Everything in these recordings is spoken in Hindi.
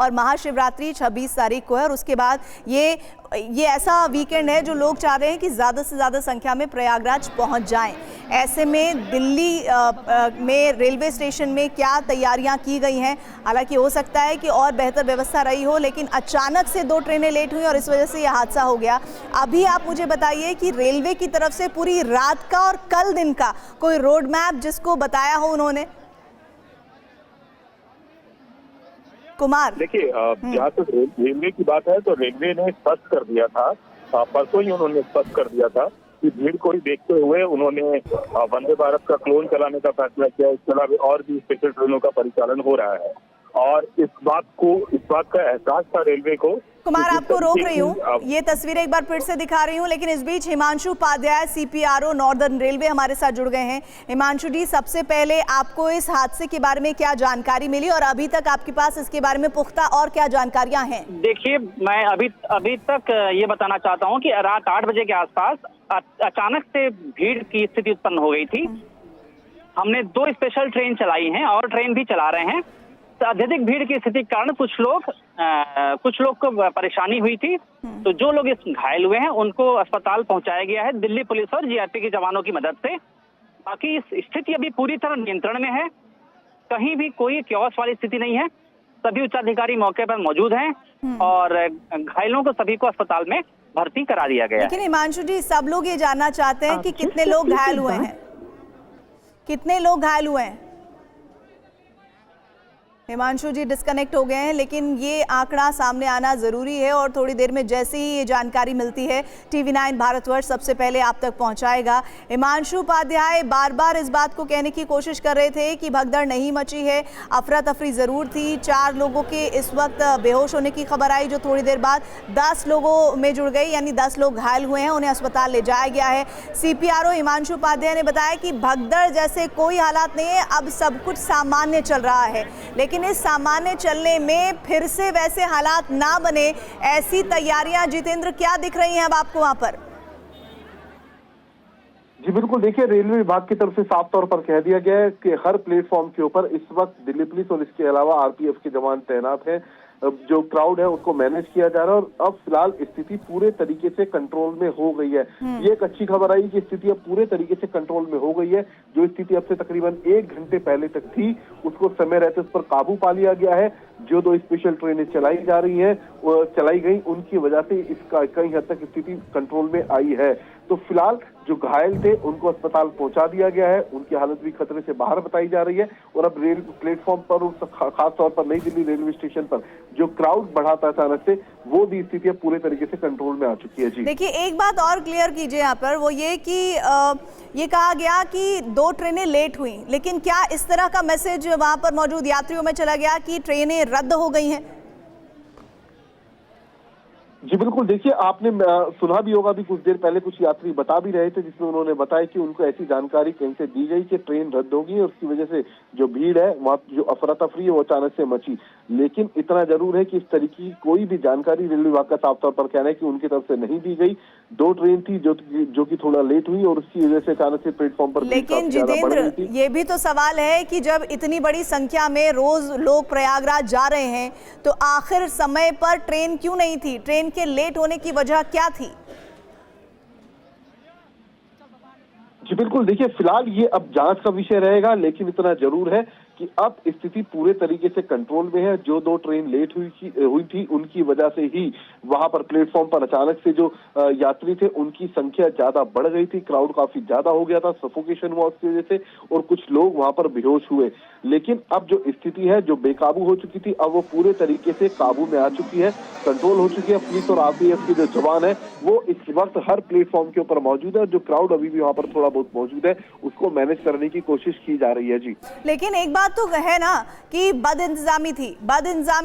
और महाशिवरात्रि 26 तारीख को है और उसके बाद ये ऐसा वीकेंड है जो लोग चाह रहे हैं कि ज़्यादा से ज़्यादा संख्या में प्रयागराज पहुंच जाएं। ऐसे में दिल्ली में रेलवे स्टेशन में क्या तैयारियां की गई हैं? हालांकि हो सकता है कि और बेहतर व्यवस्था रही हो, लेकिन अचानक से 2 ट्रेनें लेट हुई और इस वजह से यह हादसा हो गया। अभी आप मुझे बताइए कि रेलवे की तरफ से पूरी रात का और कल दिन का कोई रोड मैप जिसको बताया हो उन्होंने? कुमार, देखिए, जहाँ तक रेलवे की बात है तो रेलवे ने स्पष्ट कर दिया था, परसों ही उन्होंने स्पष्ट कर दिया था कि भीड़ को ही देखते हुए उन्होंने वंदे भारत का क्लोन चलाने का फैसला किया। इसके अलावा और भी स्पेशल ट्रेनों का परिचालन हो रहा है और इस बात का एहसास था रेलवे को। कुमार, आपको रोक रही हूँ, ये तस्वीरें एक बार फिर से दिखा रही हूँ, लेकिन इस बीच Himanshu Upadhyay CPRO northern railway हमारे साथ जुड़ गए हैं। हिमांशु जी, सबसे पहले आपको इस हादसे के बारे में क्या जानकारी मिली और अभी तक आपके पास इसके बारे में पुख्ता और क्या जानकारियां हैं? देखिए, मैं अभी तक ये बताना चाहता हूँ कि रात 8 बजे के आसपास अचानक से भीड़ की स्थिति उत्पन्न हो गई थी। हमने 2 स्पेशल ट्रेन चलाई हैं और ट्रेन भी चला रहे हैं। अत्यधिक भीड़ की स्थिति के कारण कुछ लोग को परेशानी हुई थी, तो जो लोग इस घायल हुए हैं उनको अस्पताल पहुंचाया गया है दिल्ली पुलिस और GRP के जवानों की मदद से। बाकी इस स्थिति अभी पूरी तरह नियंत्रण में है, कहीं भी कोई क्योस वाली स्थिति नहीं है। सभी उच्चाधिकारी मौके पर मौजूद हैं और घायलों को सभी को अस्पताल में भर्ती करा दिया गया है। लेकिन हिमांशु जी, सब लोग ये जानना चाहते हैं कि कितने लोग घायल हुए हैं, कितने लोग घायल हुए हैं? हिमांशु जी डिस्कनेक्ट हो गए हैं, लेकिन ये आंकड़ा सामने आना ज़रूरी है और थोड़ी देर में जैसे ही ये जानकारी मिलती है TV9 भारतवर्ष सबसे पहले आप तक पहुंचाएगा। हिमांशु उपाध्याय बार बार इस बात को कहने की कोशिश कर रहे थे कि भगदड़ नहीं मची है, अफरा तफरी ज़रूर थी। 4 लोगों के इस वक्त बेहोश होने की खबर आई, जो थोड़ी देर बाद 10 लोगों में जुड़ गई, यानी 10 लोग घायल हुए हैं, उन्हें अस्पताल ले जाया गया है। CPRO हिमांशु उपाध्याय ने बताया कि भगदड़ जैसे कोई हालात नहीं है, अब सब कुछ सामान्य चल रहा है, लेकिन इस सामान्य चलने में फिर से वैसे हालात ना बने, ऐसी तैयारियां जितेंद्र क्या दिख रही हैं अब आपको वहां पर? जी बिल्कुल, देखिए, रेलवे विभाग की तरफ से साफ तौर पर कह दिया गया है कि हर प्लेटफॉर्म के ऊपर इस वक्त दिल्ली पुलिस और इसके अलावा RPF के जवान तैनात हैं। जो क्राउड है उसको मैनेज किया जा रहा है और अब फिलहाल स्थिति पूरे तरीके से कंट्रोल में हो गई है। ये एक अच्छी खबर आई कि स्थिति अब पूरे तरीके से कंट्रोल में हो गई है। जो स्थिति अब से तकरीबन 1 घंटे पहले तक थी, उसको समय रहते उस पर काबू पा लिया गया है। जो 2 स्पेशल ट्रेनें चलाई जा रही हैं, चलाई गई, उनकी वजह से इसका कई हद तक स्थिति कंट्रोल में आई है। तो फिलहाल जो घायल थे उनको अस्पताल पहुंचा दिया गया है, उनकी हालत भी खतरे से बाहर बताई जा रही है। और अब रेल प्लेटफॉर्म पर, खास तौर पर नई दिल्ली रेलवे स्टेशन पर जो क्राउड बढ़ा था अचानक से, वो भी स्थिति पूरे तरीके से कंट्रोल में आ चुकी है। जी देखिए, एक बात और क्लियर कीजिए यहाँ पर, वो ये कि ये कहा गया कि 2 ट्रेनें लेट हुई, लेकिन क्या इस तरह का मैसेज वहां पर मौजूद यात्रियों में चला गया कि ट्रेनें रद्द हो गई हैं? जी बिल्कुल, देखिए, आपने सुना भी होगा, भी कुछ देर पहले कुछ यात्री बता भी रहे थे, जिसमें उन्होंने बताया कि उनको ऐसी जानकारी कहीं से दी गई कि ट्रेन रद्द होगी और उसकी वजह से जो भीड़ है, वहाँ जो अफरा तफरी है, वो अचानक से मची। लेकिन इतना जरूर है कि इस तरीके की कोई भी जानकारी रेलवे विभाग का साफ तौर पर कहना है कि उनकी तरफ से नहीं दी गई। 2 ट्रेन थी जो कि थोड़ा लेट हुई और उसकी वजह से अचानक से प्लेटफॉर्म पर। लेकिन जितेंद्र, ये भी तो सवाल है कि जब इतनी बड़ी संख्या में रोज लोग प्रयागराज जा रहे हैं, तो आखिर समय पर ट्रेन क्यों नहीं थी? ट्रेन के लेट होने की वजह क्या थी? जी बिल्कुल, देखिए, फिलहाल ये अब जांच का विषय रहेगा, लेकिन इतना जरूर है कि अब स्थिति पूरे तरीके से कंट्रोल में है। जो 2 ट्रेन लेट हुई थी, उनकी वजह से ही वहां पर प्लेटफॉर्म पर अचानक से जो यात्री थे उनकी संख्या ज्यादा बढ़ गई थी, क्राउड काफी ज्यादा हो गया था, सफोकेशन हुआ उसकी वजह से और कुछ लोग वहां पर बेहोश हुए। लेकिन अब जो स्थिति है, जो बेकाबू हो चुकी थी, अब वो पूरे तरीके से काबू में आ चुकी है, कंट्रोल हो चुकी है। पुलिस और RPF के जो जवान है वो इस वक्त हर प्लेटफॉर्म के ऊपर मौजूद है। जो क्राउड अभी भी वहां पर थोड़ा बहुत मौजूद है, उसको मैनेज करने की कोशिश की जा रही है। जी, लेकिन एक बात तो है ना कि बदइंतजामी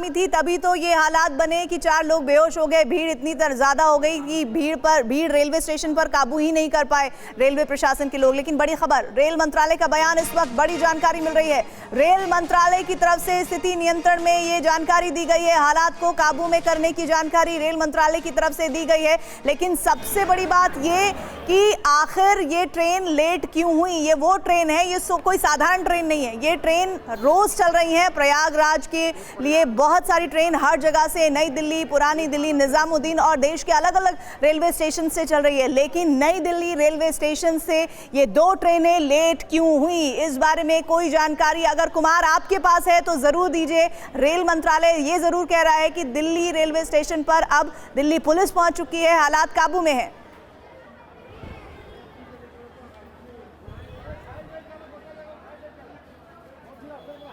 थी, तभी तो ये हालात बने कि 4 लोग बेहोश हो गए, भीड़ इतनी ज्यादा हो गई कि भीड़ रेलवे स्टेशन पर काबू ही नहीं कर पाए रेलवे प्रशासन के लोग। लेकिन बड़ी खबर, रेल मंत्रालय का बयान, इस वक्त बड़ी जानकारी मिल रही है। रेल मंत्रालय की तरफ से स्थिति नियंत्रण में ये जानकारी दी गई है, हालात को काबू में करने की जानकारी रेल मंत्रालय की तरफ से दी गई है। लेकिन सबसे बड़ी बात ये कि आखिर ये ट्रेन लेट क्यों हुई? ये वो ट्रेन है, ये कोई साधारण ट्रेन नहीं है, ये ट्रेन ट्रेन रोज चल रही हैं प्रयागराज के लिए। बहुत सारी ट्रेन हर जगह से, नई दिल्ली, पुरानी दिल्ली, निजामुद्दीन और देश के अलग अलग रेलवे स्टेशन से चल रही है। लेकिन नई दिल्ली रेलवे स्टेशन से ये 2 ट्रेनें लेट क्यों हुई, इस बारे में कोई जानकारी अगर कुमार आपके पास है तो जरूर दीजिए। रेल मंत्रालय ये जरूर कह रहा है कि दिल्ली रेलवे स्टेशन पर अब दिल्ली पुलिस पहुंच चुकी है, हालात काबू में है।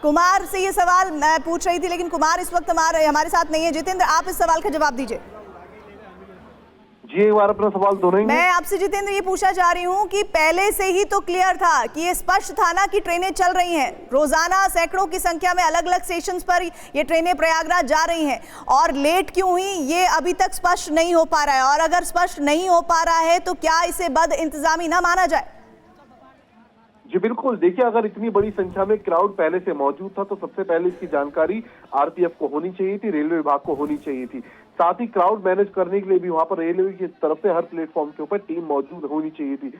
कुमार से ये सवाल मैं पूछ रही थी, लेकिन कुमार इस वक्त हमारे साथ नहीं है। जितेंद्र, आप इस सवाल का जवाब दीजिए। जी एक बार अपना सवाल दोहराएंगे? मैं आपसे जितेंद्र ये पूछना चाह रही हूँ कि पहले से ही तो क्लियर था कि ये स्पष्ट था ना कि ट्रेनें चल रही हैं, रोजाना सैकड़ों की संख्या में अलग अलग स्टेशन पर ये ट्रेनें प्रयागराज जा रही हैं, और लेट क्यों हुई ये अभी तक स्पष्ट नहीं हो पा रहा है। और अगर स्पष्ट नहीं हो पा रहा है तो क्या इसे बद इंतजामी ना माना जाए? जी बिल्कुल, देखिए अगर इतनी बड़ी संख्या में क्राउड पहले से मौजूद था तो सबसे पहले इसकी जानकारी आरपीएफ को होनी चाहिए थी, रेलवे विभाग को होनी चाहिए थी। साथ ही क्राउड मैनेज करने के लिए भी वहां पर रेलवे की तरफ से हर प्लेटफॉर्म के ऊपर टीम मौजूद होनी चाहिए थी।